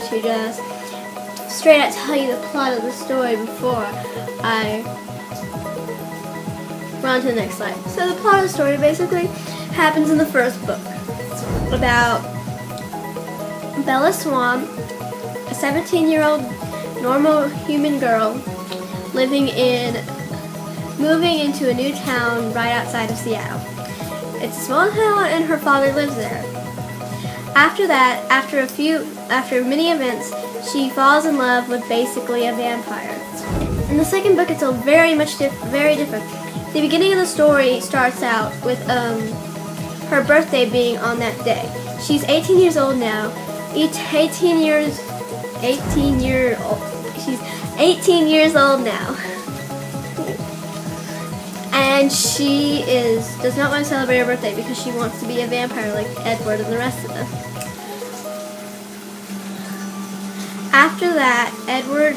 to just straight out tell you the plot of the story before I run on to the next slide. So the plot of the story basically happens in the first book. It's about Bella Swan, a 17-year-old normal human girl moving into a new town right outside of Seattle. It's a small town and her father lives there. After that, after many events, she falls in love with basically a vampire. In the second book, it's very different. The beginning of the story starts out with her birthday being on that day. She's 18 years old now. She's 18 years old now. And she does not want to celebrate her birthday because she wants to be a vampire like Edward and the rest of them. After that, Edward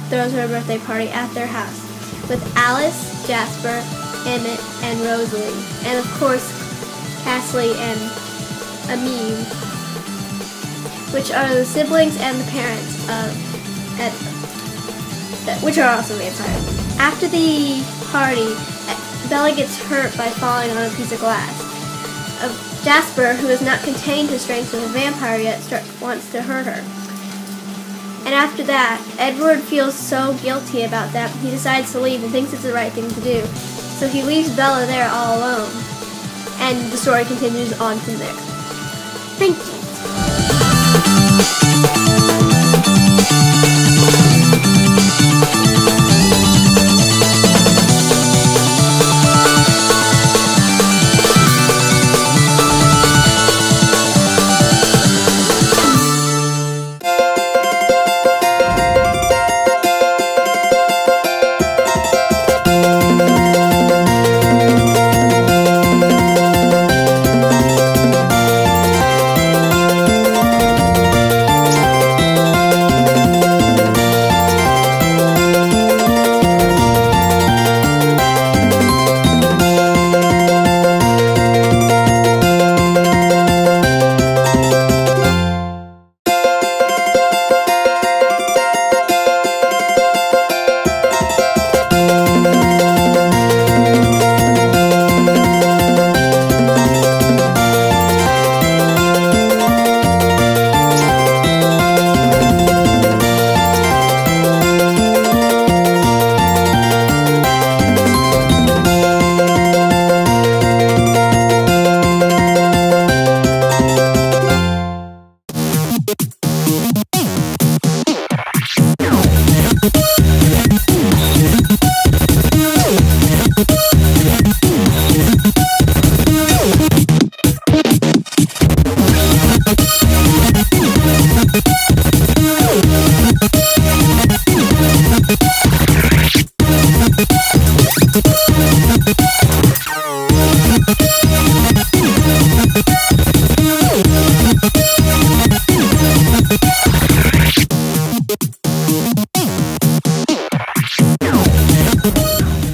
throws her a birthday party at their house with Alice, Jasper, Emmett, and Rosalie, and of course Cassie and Amine, which are the siblings and the parents of Edward, which are also vampires. After the party, Bella gets hurt by falling on a piece of glass. Jasper, who has not contained his strength as a vampire yet, wants to hurt her. And after that, Edward feels so guilty about that, he decides to leave and thinks it's the right thing to do. So he leaves Bella there all alone. And the story continues on from there. Thank you.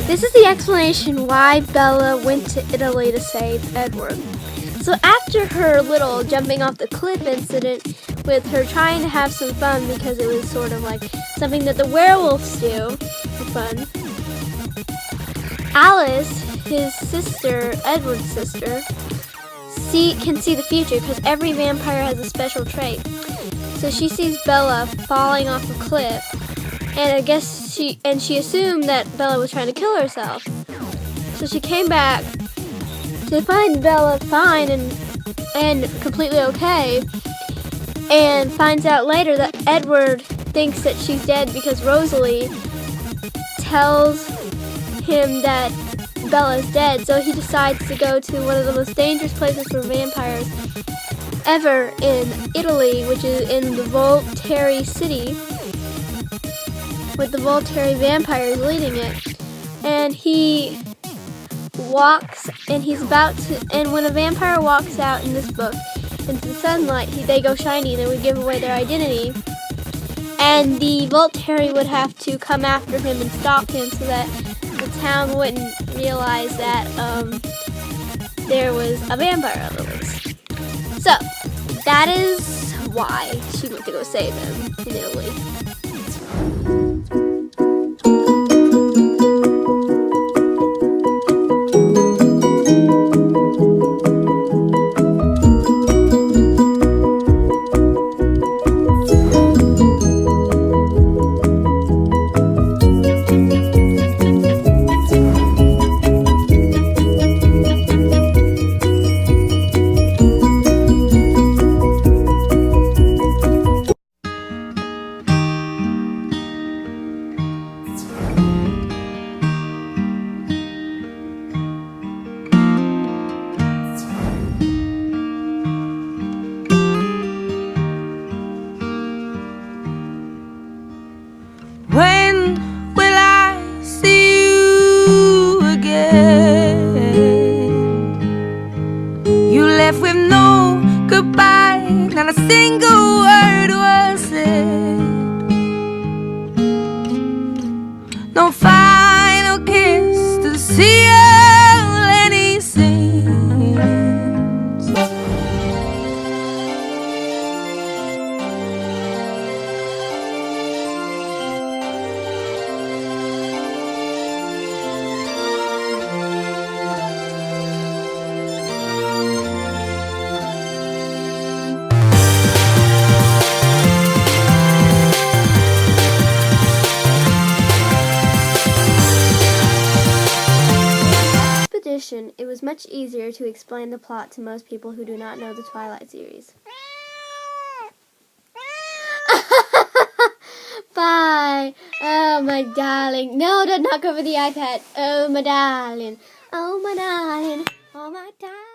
This is the explanation why Bella went to Italy to save Edward. So after her little jumping off the cliff incident with her trying to have some fun because it was sort of like something that the werewolves do for fun, Alice, his sister, Edward's sister, can see the future because every vampire has a special trait. So she sees Bella falling off a cliff, and I guess she assumed that Bella was trying to kill herself. So she came back to find Bella fine and completely okay, and finds out later that Edward thinks that she's dead because Rosalie tells him that Bella's dead. So he decides to go to one of the most dangerous places for vampires ever in Italy, which is in the Volturi city, with the Volturi vampires leading it. And he walks, and and when a vampire walks out in this book into the sunlight, they go shiny, and they would give away their identity. And the Volturi would have to come after him and stop him so that the town wouldn't realize that there was a vampire on the loose. So, that is why she went to go save him in Italy. When will I see you again? You left with no goodbye, not a single word was said. No final kiss to seal any sins. It was much easier to explain the plot to most people who do not know the Twilight series. Bye. Oh, my darling. No, don't knock over the iPad. Oh, my darling. Oh, my darling. Oh, my darling.